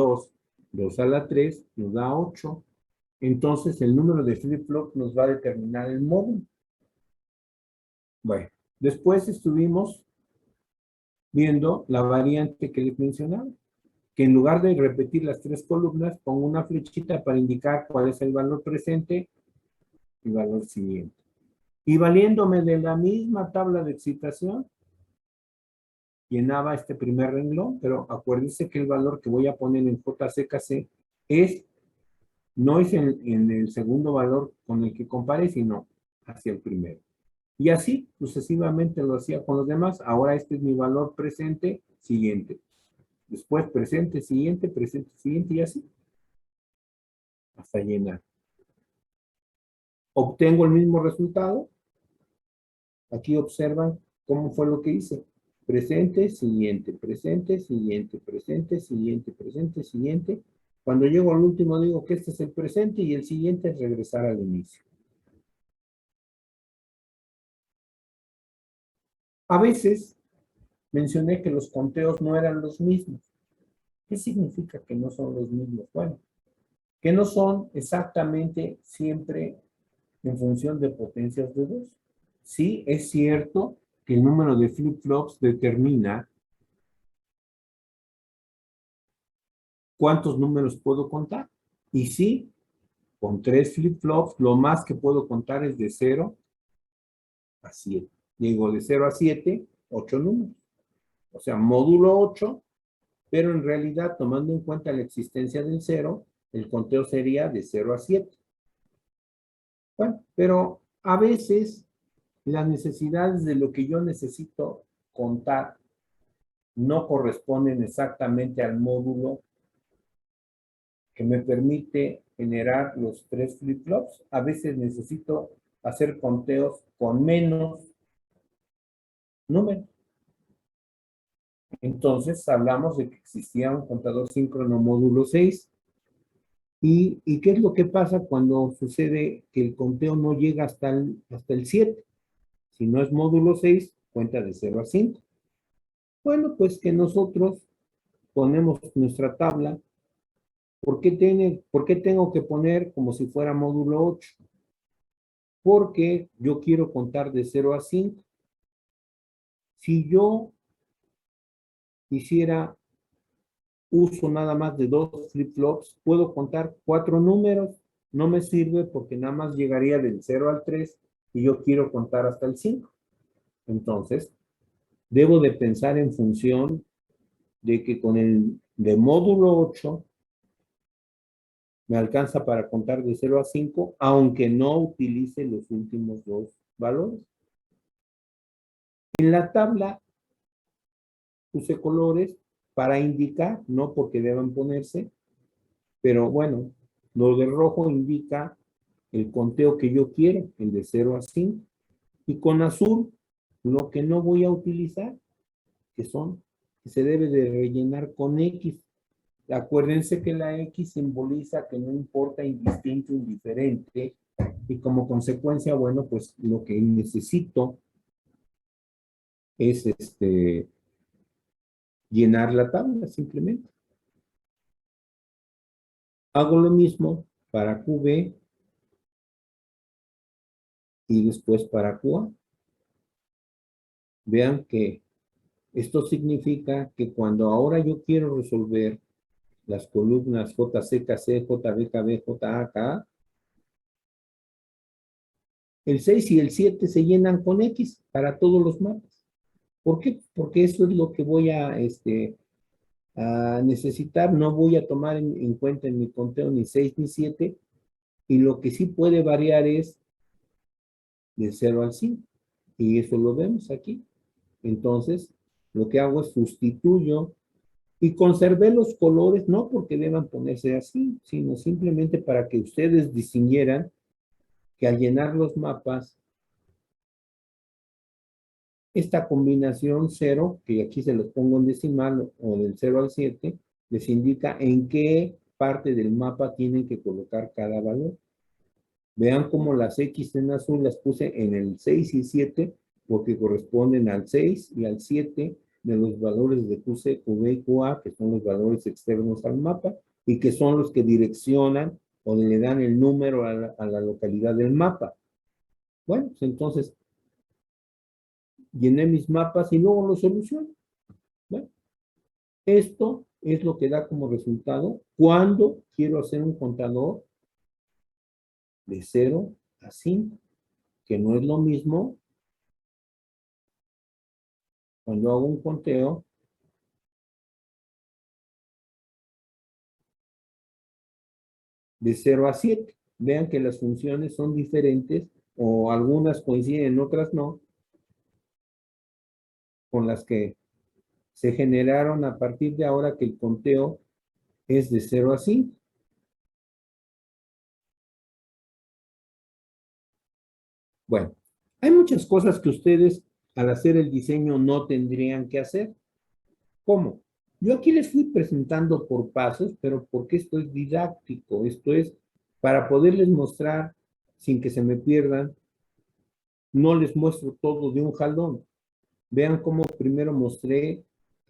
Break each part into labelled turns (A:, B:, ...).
A: 2, 2 a la 3, nos da 8. Entonces, el número de flip-flop nos va a determinar el módulo. Bueno, después estuvimos viendo la variante que les mencionaba, que en lugar de repetir las 3 columnas, pongo una flechita para indicar cuál es el valor presente y valor siguiente. Y valiéndome de la misma tabla de excitación, llenaba este primer renglón, pero acuérdense que el valor que voy a poner en JCKC no es en el segundo valor con el que compare, sino hacia el primero. Y así sucesivamente lo hacía con los demás. Ahora este es mi valor presente, siguiente. Después presente, siguiente, y así. Hasta llenar. Obtengo el mismo resultado. Aquí observan cómo fue lo que hice. Presente, siguiente, presente, siguiente, presente, siguiente, presente, siguiente. Cuando llego al último digo que este es el presente y el siguiente es regresar al inicio. A veces mencioné que los conteos no eran los mismos. ¿Qué significa que no son los mismos? Bueno, que no son exactamente siempre en función de potencias de 2. Sí, es cierto que el número de flip-flops determina cuántos números puedo contar. Y sí, con 3 flip-flops, lo más que puedo contar es de 0 a 7. Digo, de 0 a 7, 8 números. O sea, módulo 8, pero en realidad, tomando en cuenta la existencia del 0, el conteo sería de 0 a 7. Bueno, pero a veces las necesidades de lo que yo necesito contar no corresponden exactamente al módulo que me permite generar los 3 flip-flops. A veces necesito hacer conteos con menos números. Entonces hablamos de que existía un contador síncrono módulo 6. ¿Y qué es lo que pasa cuando sucede que el conteo no llega hasta el 7? Si no es módulo 6, cuenta de 0 a 5. Bueno, pues que nosotros ponemos nuestra tabla. ¿Por qué tengo que poner como si fuera módulo 8? Porque yo quiero contar de 0 a 5. Si yo hiciera uso nada más de 2 flip-flops, puedo contar 4 números. No me sirve porque nada más llegaría del 0 al 3 y yo quiero contar hasta el 5. Entonces, debo de pensar en función de que con el de módulo 8 me alcanza para contar de 0 a 5, aunque no utilice los últimos 2 valores. En la tabla puse colores para indicar, no porque deban ponerse, pero bueno, lo de rojo indica el conteo que yo quiero, el de 0 a 5. Y con azul, lo que no voy a utilizar, que se debe de rellenar con X. Acuérdense que la X simboliza que no importa, indistinto, indiferente, y como consecuencia, bueno, pues lo que necesito es llenar la tabla simplemente. Hago lo mismo para QB y después para QA. Vean que esto significa que cuando ahora yo quiero resolver las columnas JCKC, JBKB, JAKA, el 6 y el 7 se llenan con X para todos los mapas. ¿Por qué? Porque eso es lo que voy a necesitar. No voy a tomar en cuenta en mi conteo ni 6 ni 7, y lo que sí puede variar es de 0 al 5, y eso lo vemos aquí. Entonces, lo que hago es sustituyo y conservé los colores, no porque deban ponerse así, sino simplemente para que ustedes distinguieran que al llenar los mapas, esta combinación 0, que aquí se los pongo en decimal, o del 0 al 7, les indica en qué parte del mapa tienen que colocar cada valor. Vean cómo las X en azul las puse en el 6 y 7, porque corresponden al 6 y al 7, de los valores de QC, QB y QA, que son los valores externos al mapa, y que son los que direccionan o le dan el número a la localidad del mapa. Bueno, pues entonces llené mis mapas y luego los soluciono. Bueno, esto es lo que da como resultado cuando quiero hacer un contador de 0 a 5, que no es lo mismo cuando hago un conteo de 0 a 7. Vean que las funciones son diferentes o algunas coinciden, otras no, con las que se generaron a partir de ahora que el conteo es de 0 a 5. Bueno, hay muchas cosas que ustedes al hacer el diseño no tendrían que hacer. ¿Cómo? Yo aquí les fui presentando por pasos, pero porque esto es didáctico, esto es para poderles mostrar sin que se me pierdan, no les muestro todo de un jalón. Vean cómo primero mostré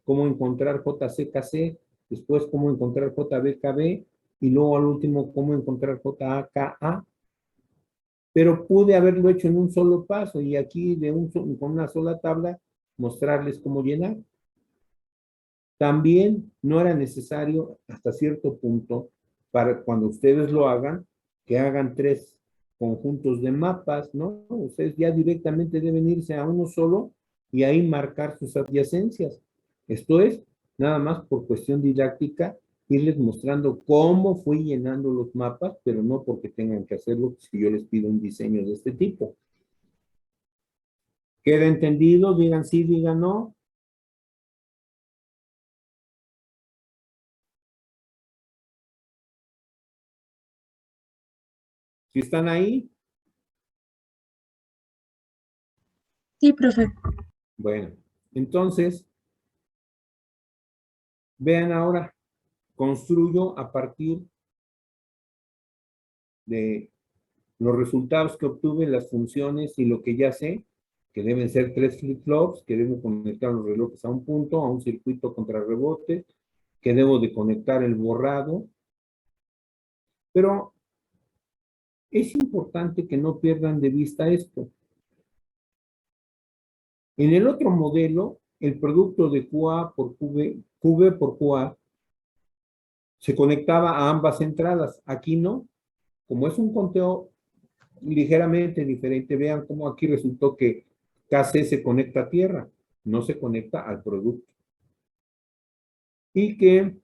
A: cómo encontrar JCKC, después cómo encontrar JBKB y luego al último cómo encontrar JAKA. Pero pude haberlo hecho en un solo paso y aquí con una sola tabla mostrarles cómo llenar. También no era necesario hasta cierto punto para cuando ustedes lo hagan, que hagan 3 conjuntos de mapas, ¿no? Ustedes ya directamente deben irse a uno solo y ahí marcar sus adyacencias. Esto es, nada más por cuestión didáctica, irles mostrando cómo fui llenando los mapas, pero no porque tengan que hacerlo si yo les pido un diseño de este tipo. ¿Queda entendido? Digan sí, digan no. Si están ahí,
B: Sí, profe.
A: bueno, entonces, vean ahora, construyo a partir de los resultados que obtuve, las funciones y lo que ya sé, que deben ser 3 flip-flops, que debo conectar los relojes a un punto, a un circuito contra rebote, que debo de conectar el borrado. Pero es importante que no pierdan de vista esto. En el otro modelo, el producto de QA por QB por QA se conectaba a ambas entradas. Aquí no. Como es un conteo ligeramente diferente, vean cómo aquí resultó que KC se conecta a tierra, no se conecta al producto. Y que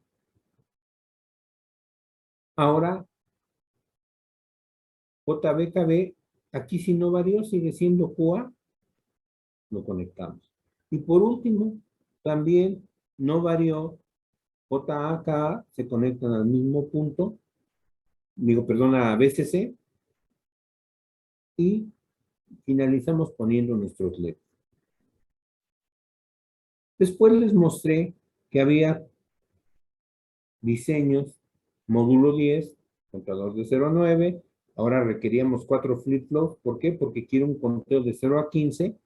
A: ahora JBKB, aquí sí no varió, sigue siendo QA, lo conectamos. Y por último, también no varió JAK, se conectan al mismo punto, perdón, a BCC, y finalizamos poniendo nuestros LEDs. Después les mostré que había diseños, módulo 10, contador de 0 a 9, ahora requeríamos 4 flip-flops, ¿por qué? Porque quiero un conteo de 0 a 15,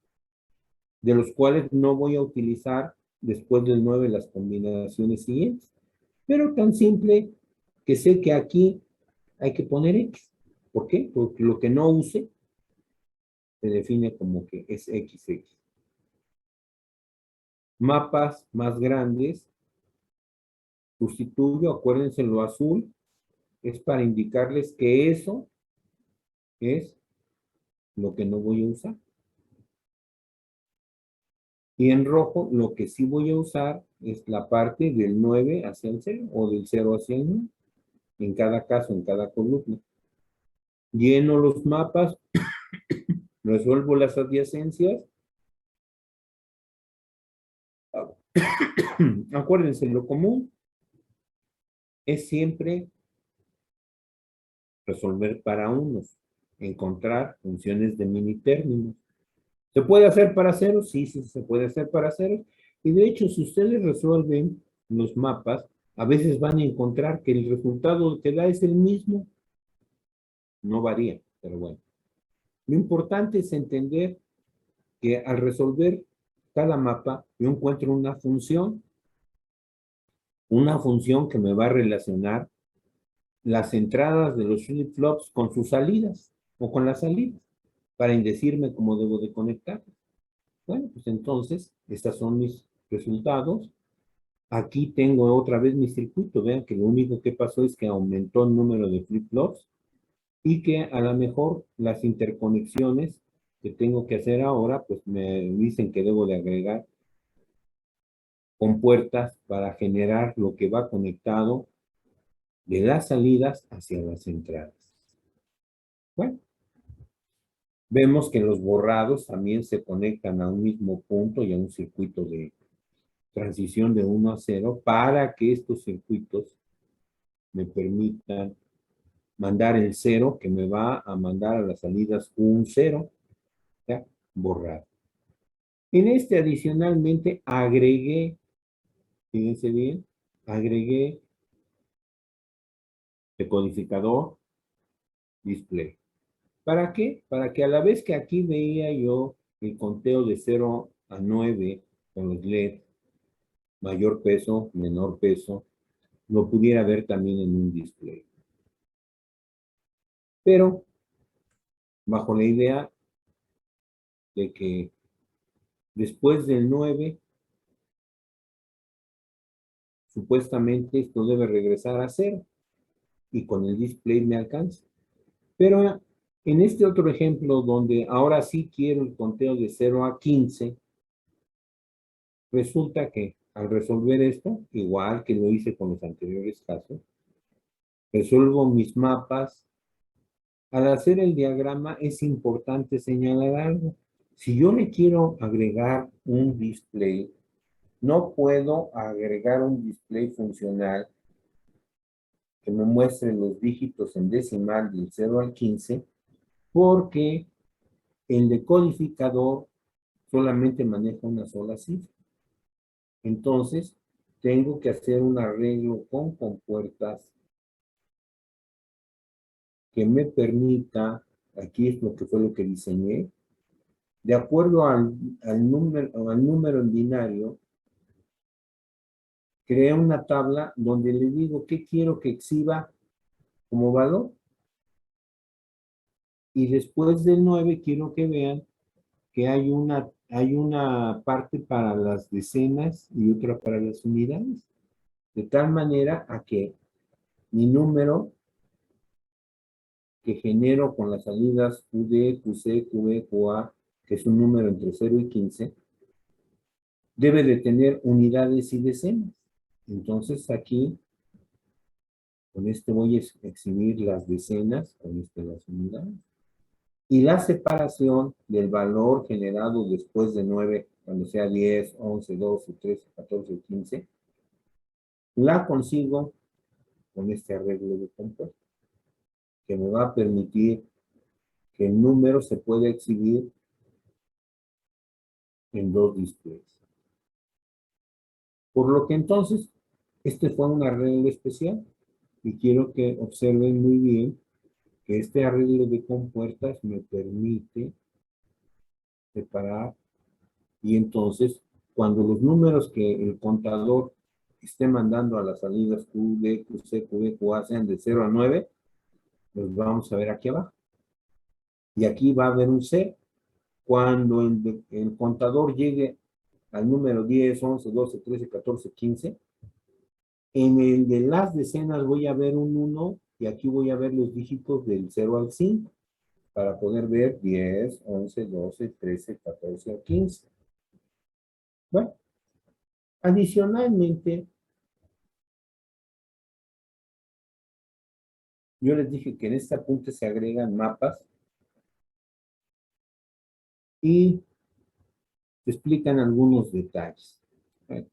A: de los cuales no voy a utilizar después del 9 las combinaciones siguientes. Pero tan simple que sé que aquí hay que poner X. ¿Por qué? Porque lo que no use se define como que es XX. Mapas más grandes, sustituyo, acuérdense lo azul, es para indicarles que eso es lo que no voy a usar. Y en rojo, lo que sí voy a usar es la parte del 9 hacia el 0 o del 0 hacia el 9. En cada caso, en cada columna. Lleno los mapas, resuelvo las adyacencias. Acuérdense, lo común es siempre resolver para unos, encontrar funciones de mini términos. ¿Se puede hacer para ceros? Sí, sí, se puede hacer para ceros. Y de hecho, si ustedes resuelven los mapas, a veces van a encontrar que el resultado que da es el mismo. No varía, pero bueno. Lo importante es entender que al resolver cada mapa, yo encuentro una función que me va a relacionar las entradas de los flip-flops con sus salidas o con las salidas para indecirme cómo debo de conectar. Bueno, pues entonces, estos son mis resultados. Aquí tengo otra vez mi circuito. Vean que lo único que pasó es que aumentó el número de flip-flops y que a lo mejor las interconexiones que tengo que hacer ahora, pues me dicen que debo de agregar compuertas para generar lo que va conectado de las salidas hacia las entradas. Bueno, vemos que los borrados también se conectan a un mismo punto y a un circuito de transición de 1 a 0 para que estos circuitos me permitan mandar el 0 que me va a mandar a las salidas un 0, ¿ya? Borrado. En este adicionalmente agregué, fíjense bien, agregué decodificador, display. ¿Para qué? Para que a la vez que aquí veía yo el conteo de 0 a 9 con los LED, mayor peso, menor peso, lo pudiera ver también en un display. Pero bajo la idea de que después del 9, supuestamente esto debe regresar a 0 y con el display me alcanza. Pero en este otro ejemplo donde ahora sí quiero el conteo de 0 a 15, resulta que al resolver esto, igual que lo hice con los anteriores casos, resuelvo mis mapas. Al hacer el diagrama es importante señalar algo. Si yo le quiero agregar un display, no puedo agregar un display funcional que me muestre los dígitos en decimal del 0 al 15, porque el decodificador solamente maneja una sola cifra. Entonces, tengo que hacer un arreglo con compuertas que me permita, aquí es lo que fue lo que diseñé, de acuerdo al número en binario, creé una tabla donde le digo qué quiero que exhiba como valor. Y después del 9 quiero que vean que hay una parte para las decenas y otra para las unidades. De tal manera a que mi número que genero con las salidas QD, QC, QE, QA, que es un número entre 0 y 15, debe de tener unidades y decenas. Entonces aquí, con este voy a exhibir las decenas, con este las unidades. Y la separación del valor generado después de 9, cuando sea 10, 11, 12, 13, 14, 15, la consigo con este arreglo de compuesto, que me va a permitir que el número se pueda exhibir en dos displays. Por lo que entonces, este fue un arreglo especial y quiero que observen muy bien que este arreglo de compuertas me permite separar y entonces cuando los números que el contador esté mandando a las salidas QD, QC, QB, QA sean de 0 a 9, los vamos a ver aquí abajo. Y aquí va a haber un 0. Cuando el contador llegue al número 10, 11, 12, 13, 14, 15, en el de las decenas voy a ver un 1 y aquí voy a ver los dígitos del 0 al 5 para poder ver 10, 11, 12, 13, 14 o 15. Bueno, adicionalmente, yo les dije que en este apunte se agregan mapas y se explican algunos detalles. Bueno,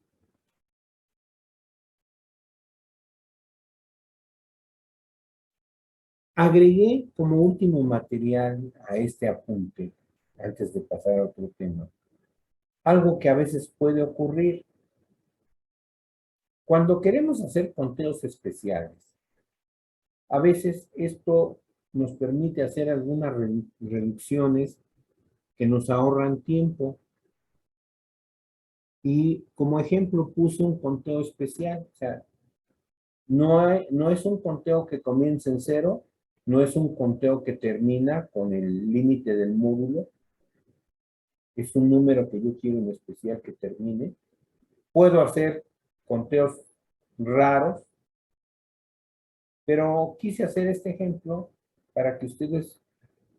A: agregué como último material a este apunte, antes de pasar a otro tema, algo que a veces puede ocurrir. Cuando queremos hacer conteos especiales, a veces esto nos permite hacer algunas reducciones que nos ahorran tiempo. Y como ejemplo puse un conteo especial. O sea, no es un conteo que comienza en 0, no es un conteo que termina con el límite del módulo. Es un número que yo quiero en especial que termine. Puedo hacer conteos raros, pero quise hacer este ejemplo para que ustedes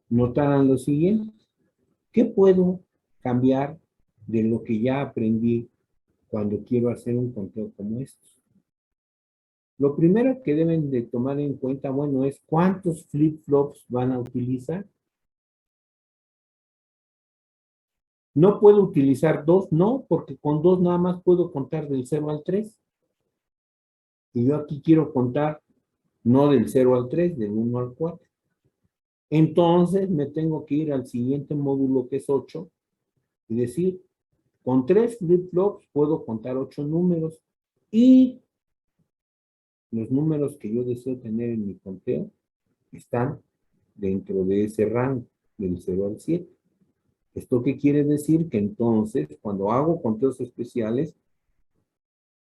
A: notaran lo siguiente. ¿Qué puedo cambiar de lo que ya aprendí cuando quiero hacer un conteo como este? Lo primero que deben de tomar en cuenta, bueno, es cuántos flip-flops van a utilizar. No puedo utilizar dos, no, porque con dos nada más puedo contar del 0 al 3. Y yo aquí quiero contar no del 0 al 3, del 1 al 4. Entonces me tengo que ir al siguiente módulo que es 8 y decir, con 3 flip-flops puedo contar 8 números y los números que yo deseo tener en mi conteo están dentro de ese rango, del 0 al 7. ¿Esto qué quiere decir? Que entonces, cuando hago conteos especiales,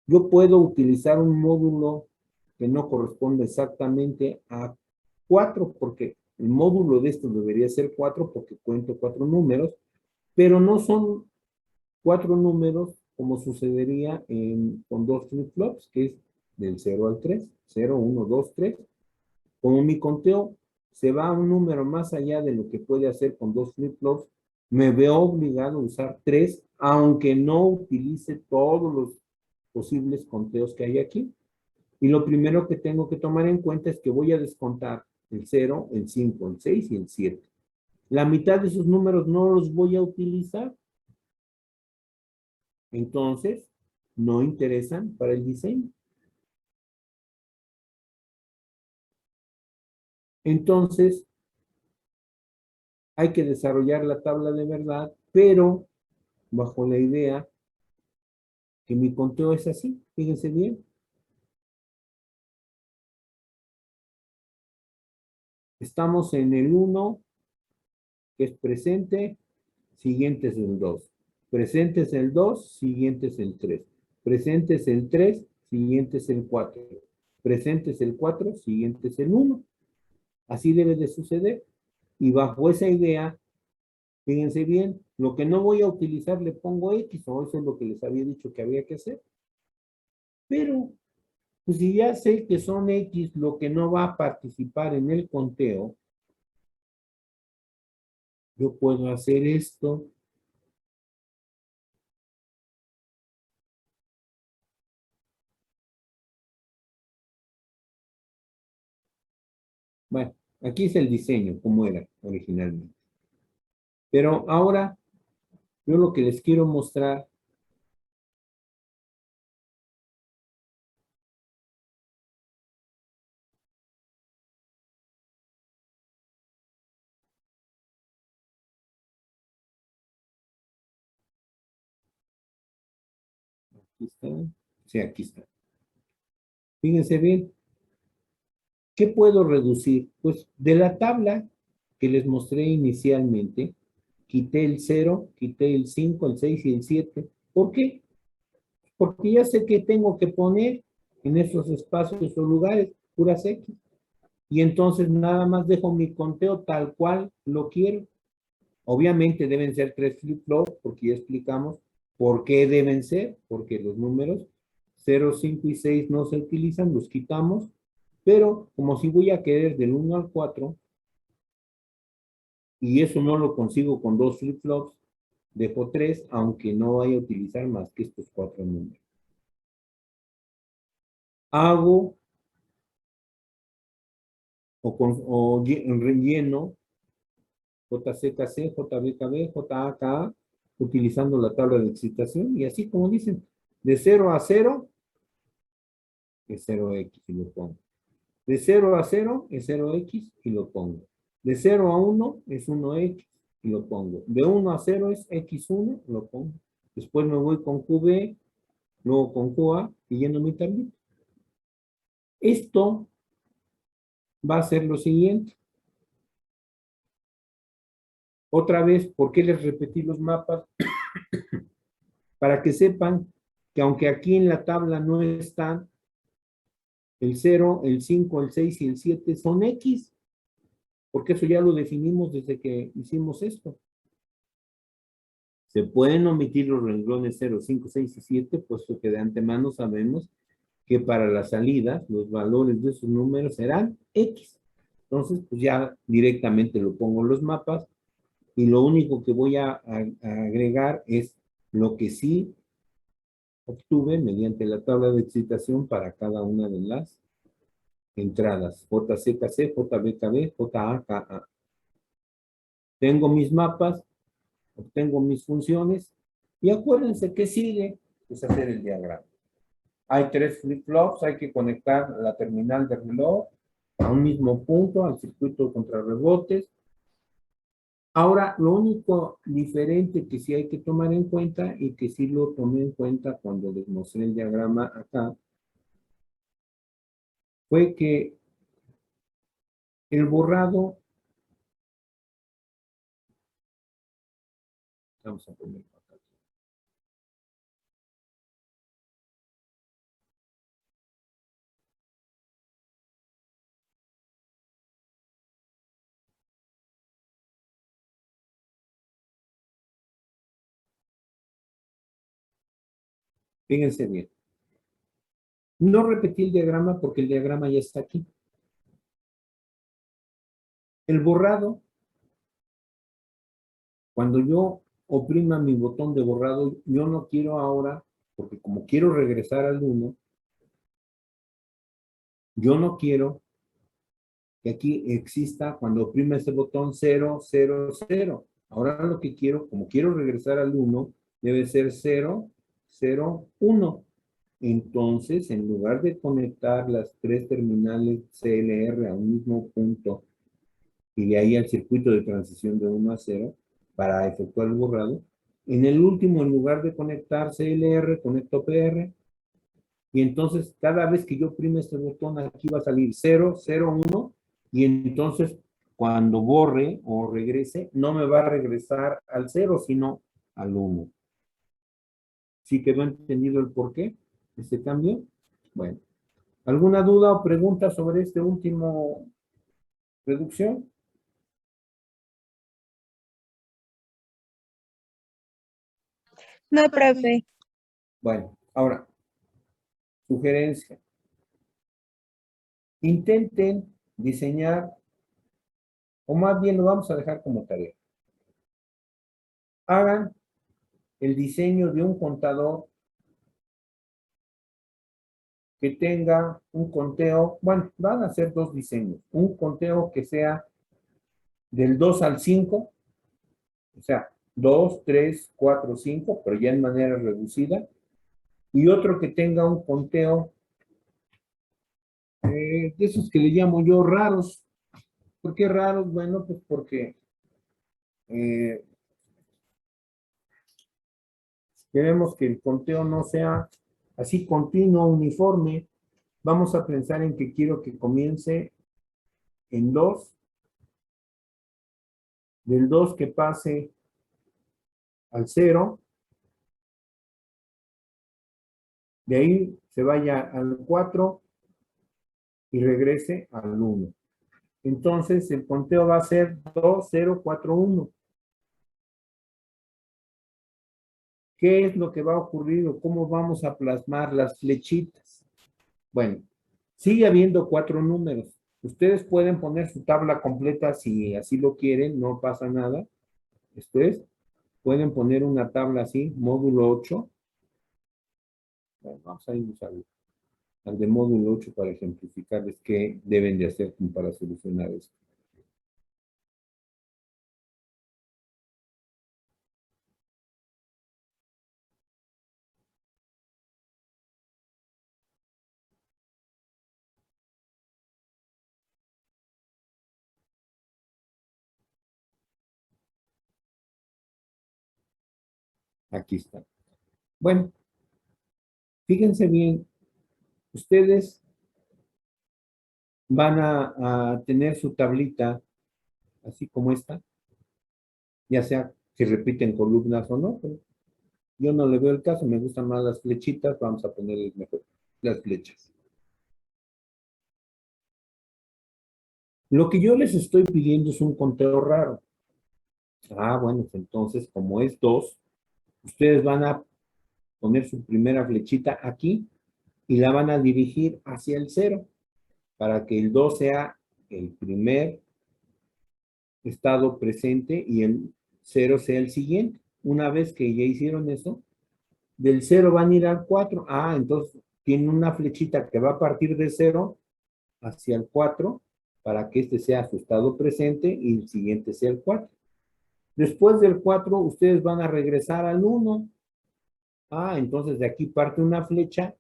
A: yo puedo utilizar un módulo que no corresponde exactamente a 4, porque el módulo de esto debería ser 4 porque cuento 4 números, pero no son 4 números como sucedería con dos flip-flops, que es del 0 al 3, 0, 1, 2, 3. Como mi conteo se va a un número más allá de lo que puede hacer con dos flip-flops, me veo obligado a usar 3, aunque no utilice todos los posibles conteos que hay aquí. Y lo primero que tengo que tomar en cuenta es que voy a descontar el 0, el 5, el 6 y el 7. La mitad de esos números no los voy a utilizar. Entonces, no interesan para el diseño. Entonces, hay que desarrollar la tabla de verdad, pero bajo la idea que mi conteo es así. Fíjense bien. Estamos en el 1, que es presente, siguiente es el 2. Presente es el 2, siguiente es el 3. Presente es el 3, siguiente es el 4. Presente es el 4, siguiente es el 1. Así debe de suceder. Y bajo esa idea, fíjense bien, lo que no voy a utilizar le pongo X, o eso es lo que les había dicho que había que hacer. Pero, pues si ya sé que son X lo que no va a participar en el conteo, yo puedo hacer esto. Bueno, aquí es el diseño, como era originalmente. Pero ahora, yo lo que les quiero mostrar aquí está. Sí, aquí está. Fíjense bien, ¿qué puedo reducir? Pues de la tabla que les mostré inicialmente, quité el 0, quité el 5, el 6 y el 7. ¿Por qué? Porque ya sé que tengo que poner en esos espacios o lugares puras X. Y entonces nada más dejo mi conteo tal cual lo quiero. Obviamente deben ser 3 flip-flops, porque ya explicamos por qué deben ser, porque los números 0, 5 y 6 no se utilizan, los quitamos, pero como si voy a querer del 1 al 4, y eso no lo consigo con 2 flip-flops, dejo 3, aunque no vaya a utilizar más que estos 4 números. Hago o relleno JCKC, JBKB, JAKA, utilizando la tabla de excitación, y así como dicen, de 0 a 0 es 0x y lo pongo. De 0 a 0 es 0x y lo pongo. De 0 a 1 es 1x y lo pongo. De 1 a 0 es x1, lo pongo. Después me voy con QB, luego con QA y lleno mi tablita. Esto va a ser lo siguiente. Otra vez, ¿por qué les repetí los mapas? para que sepan que aunque aquí en la tabla no están, el 0, el 5, el 6 y el 7 son X, porque eso ya lo definimos desde que hicimos esto. Se pueden omitir los renglones 0, 5, 6 y 7, puesto que de antemano sabemos que para las salidas los valores de esos números serán X. Entonces, pues ya directamente lo pongo en los mapas y lo único que voy a agregar es lo que sí obtuve mediante la tabla de excitación para cada una de las entradas. JCKC, JBKB, JAKA. Tengo mis mapas, obtengo mis funciones y acuérdense que sigue, es hacer el diagrama. Hay 3 flip-flops, hay que conectar la terminal de reloj a un mismo punto, al circuito contra rebotes. Ahora, lo único diferente que sí hay que tomar en cuenta y que sí lo tomé en cuenta cuando les mostré el diagrama acá, fue que el borrado, vamos a poner acá. Fíjense bien. No repetí el diagrama porque el diagrama ya está aquí. El borrado, cuando yo oprima mi botón de borrado, yo no quiero ahora, porque como quiero regresar al 1, yo no quiero que aquí exista cuando oprime ese botón 0, 0, 0. Ahora lo que quiero, como quiero regresar al 1, debe ser 0, 0, 1. Entonces, en lugar de conectar las 3 terminales CLR a un mismo punto y de ahí al circuito de transición de 1 a 0 para efectuar el borrado, en el último, en lugar de conectar CLR, conecto PR. Y entonces, cada vez que yo oprime este botón, aquí va a salir 0, 0, 1. Y entonces, cuando borre o regrese, no me va a regresar al 0, sino al 1. ¿Sí quedó entendido el por qué? ¿Este cambio? Bueno. ¿Alguna duda o pregunta sobre este último reducción?
B: No, profe.
A: Bueno, ahora, sugerencia. Intenten diseñar, o más bien lo vamos a dejar como tarea. Hagan el diseño de un contador que tenga un conteo, bueno, van a hacer 2 diseños. Un conteo que sea del 2 al 5, o sea, 2, 3, 4, 5, pero ya en manera reducida. Y otro que tenga un conteo de esos que le llamo yo raros. ¿Por qué raros? Bueno, pues porque eh, queremos que el conteo no sea así continuo, uniforme. Vamos a pensar en que quiero que comience en 2, del 2 que pase al 0, de ahí se vaya al 4 y regrese al 1. Entonces el conteo va a ser 2, 0, 4, 1. ¿Qué es lo que va a ocurrir o cómo vamos a plasmar las flechitas? Bueno, sigue habiendo 4 números. Ustedes pueden poner su tabla completa si así lo quieren, no pasa nada. Ustedes pueden poner una tabla así, módulo 8. Bueno, vamos a ir al de módulo 8 para ejemplificarles qué deben de hacer para solucionar esto. Aquí está. Bueno, fíjense bien, ustedes van a tener su tablita así como esta, ya sea que repiten columnas o no, pero yo no le veo el caso, me gustan más las flechitas, vamos a ponerles mejor las flechas. Lo que yo les estoy pidiendo es un conteo raro. Ah, bueno, pues entonces, como es 2, ustedes van a poner su primera flechita aquí y la van a dirigir hacia el 0 para que el 2 sea el primer estado presente y el 0 sea el siguiente. Una vez que ya hicieron eso, del 0 van a ir al 4. Ah, entonces tienen una flechita que va a partir de 0 hacia el 4 para que este sea su estado presente y el siguiente sea el 4. Después del 4, ustedes van a regresar al 1. Ah, entonces de aquí parte una flecha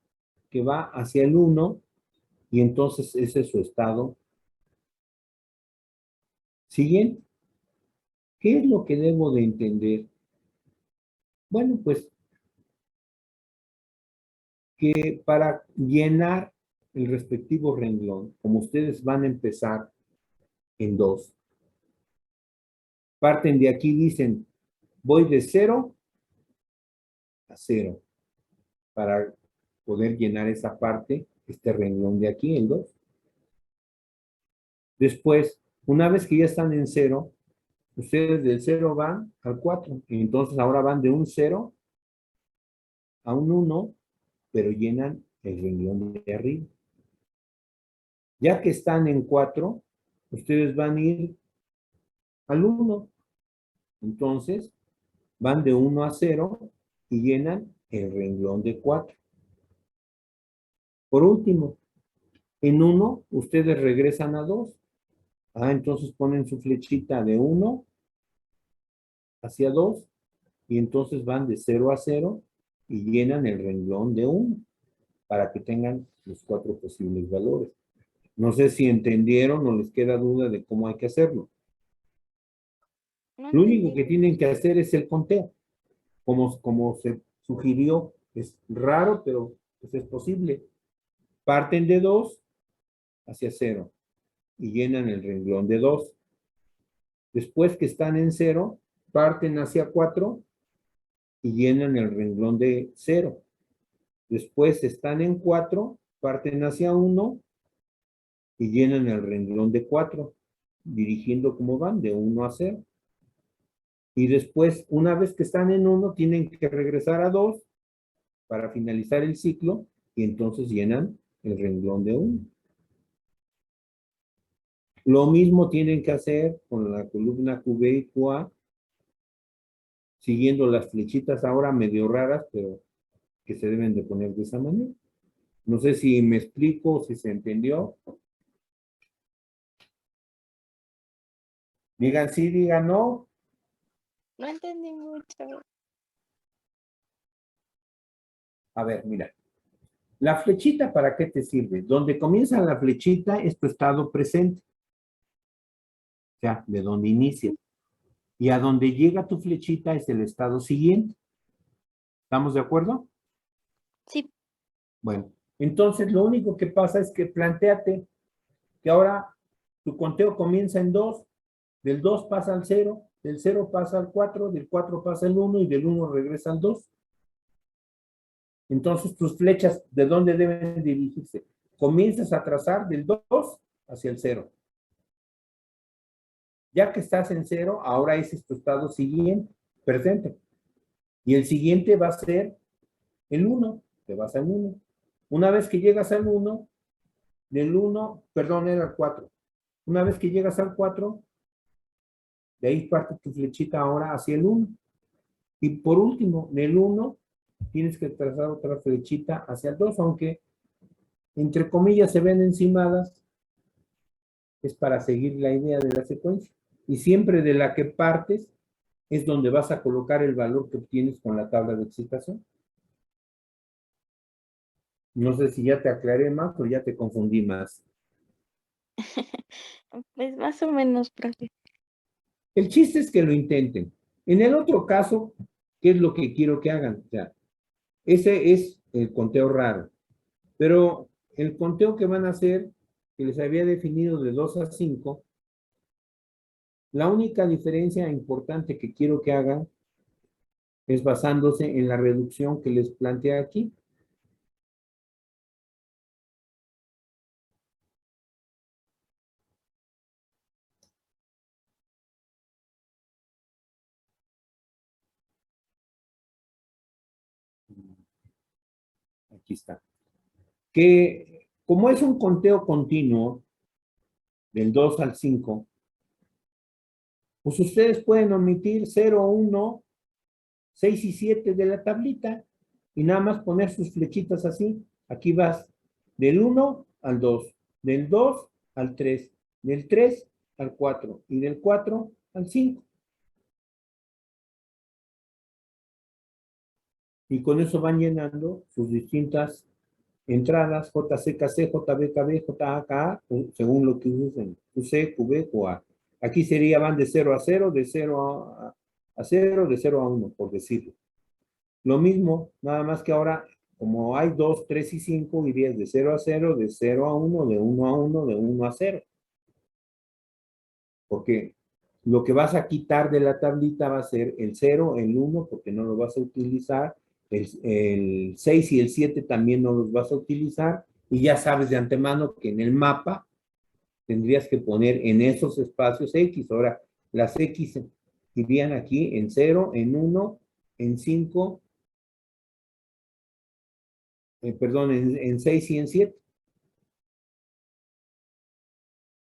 A: que va hacia el 1 y entonces ese es su estado siguiente. ¿Qué es lo que debo de entender? Bueno, pues que para llenar el respectivo renglón, como ustedes van a empezar en 2, parten de aquí, dicen, voy de 0 a 0, para poder llenar esa parte, este renglón de aquí, el 2. Después, una vez que ya están en 0, ustedes del 0 van al 4, y entonces ahora van de un 0 a un 1, pero llenan el renglón de arriba. Ya que están en 4, ustedes van a ir al 1. Entonces, van de 1 a 0 y llenan el renglón de 4. Por último, en 1, ustedes regresan a 2. Ah, entonces ponen su flechita de 1 hacia 2 y entonces van de 0 a 0 y llenan el renglón de 1 para que tengan los 4 posibles valores. No sé si entendieron o les queda duda de cómo hay que hacerlo.
B: No
A: Lo único
B: entendí.
A: que tienen que hacer es el conteo. Como se sugirió, es raro, pero pues es posible. Parten de 2 hacia 0 y llenan el renglón de 2. Después que están en 0, parten hacia 4 y llenan el renglón de 0. Después están en 4, parten hacia 1 y llenan el renglón de 4, dirigiendo como van, de 1 a 0. Y después, una vez que están en 1, tienen que regresar a 2 para finalizar el ciclo y entonces llenan el renglón de 1. Lo mismo tienen que hacer con la columna QB y QA, siguiendo las flechitas ahora medio raras, pero que se deben de poner de esa manera. No sé si me explico, si se entendió. Digan sí, digan no.
B: No entendí mucho.
A: A ver, mira. La flechita, ¿para qué te sirve? Donde comienza la flechita es tu estado presente. O sea, de donde inicia. Y a donde llega tu flechita es el estado siguiente. ¿Estamos de acuerdo?
B: Sí.
A: Bueno, entonces lo único que pasa es que plantéate que ahora tu conteo comienza en 2, del 2 pasa al 0, del 0 pasa al 4, del 4 pasa al 1 y del 1 regresa al 2. Entonces tus flechas, ¿de dónde deben dirigirse? Comienzas a trazar del 2 hacia el 0. Ya que estás en 0, ahora ese es tu estado siguiente, presente. Y el siguiente va a ser el 1, te vas al 1. Una vez que llegas al 1, del 1, perdón, era el 4. Una vez que llegas al 4, de ahí parte tu flechita ahora hacia el 1. Y por último, del 1, tienes que trazar otra flechita hacia el 2, aunque entre comillas se ven encimadas, es para seguir la idea de la secuencia. Y siempre de la que partes es donde vas a colocar el valor que obtienes con la tabla de excitación. No sé si ya te aclaré más o ya te confundí más.
B: Pues más o menos, profe.
A: El chiste es que lo intenten. En el otro caso, ¿qué es lo que quiero que hagan? O sea, ese es el conteo raro. Pero el conteo que van a hacer, que les había definido de 2 a 5, la única diferencia importante que quiero que hagan es basándose en la reducción que les planteé aquí. Aquí está. Que como es un conteo continuo del 2 al 5, pues ustedes pueden omitir 0, 1, 6 y 7 de la tablita y nada más poner sus flechitas así. Aquí vas del 1 al 2, del 2 al 3, del 3 al 4 y del 4 al 5. Y con eso van llenando sus distintas entradas, JCKC, JBKB, JAKA, según lo que usen, QC, QB, QA. Aquí sería, van de 0 a 0, de 0 a 0, de 0 a 1, por decirlo. Lo mismo, nada más que ahora, como hay 2, 3 y 5, irías de 0 a 0, de 0 a 1, de 1 a 1, de 1 a 0. Porque lo que vas a quitar de la tablita va a ser el 0, el 1, porque no lo vas a utilizar, el 6 y el 7 también no los vas a utilizar, y ya sabes de antemano que en el mapa tendrías que poner en esos espacios X. Ahora, las X irían aquí en 0, en 1, en 5, perdón, en 6 y en 7.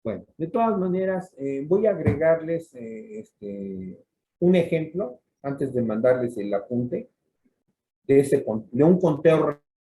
A: Bueno, de todas maneras, voy a agregarles un ejemplo antes de mandarles el apunte de un conteo